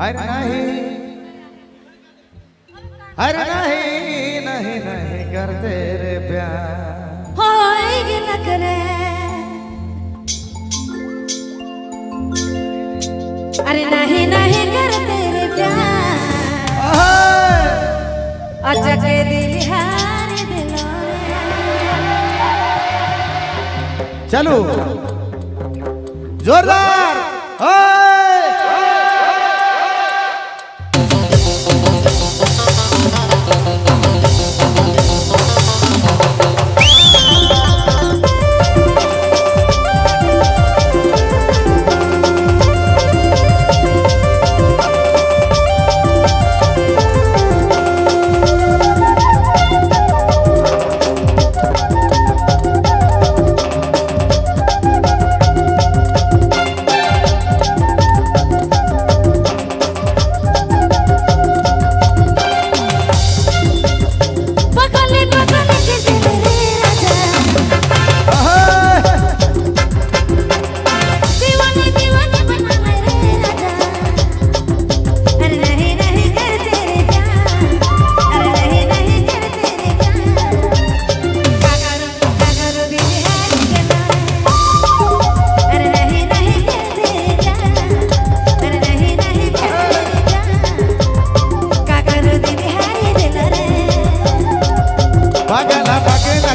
अरे नहीं, अरे नहीं नहीं नहीं करते रे प्यार होएगी न करे। अरे नहीं नहीं करते रे प्यार अच्छा के दिल हार दिलो। चलो जोरदार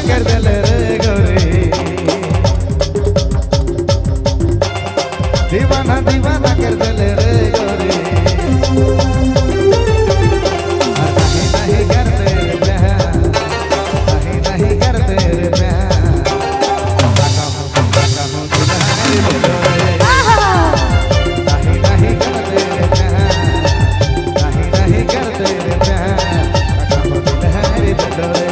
कर दिल रे गौरी दीवाना दीवाना कर दिल रे गौरी नहीं नहीं करते रे प्यार नहीं नहीं करते रे प्यार काका हूँ तुम्हारी दिलोरे नहीं नहीं करते रे प्यार नहीं नहीं करते रे प्यार काका हूँ तुम्हारी दिलोरे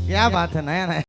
क्या बात है, नया नया।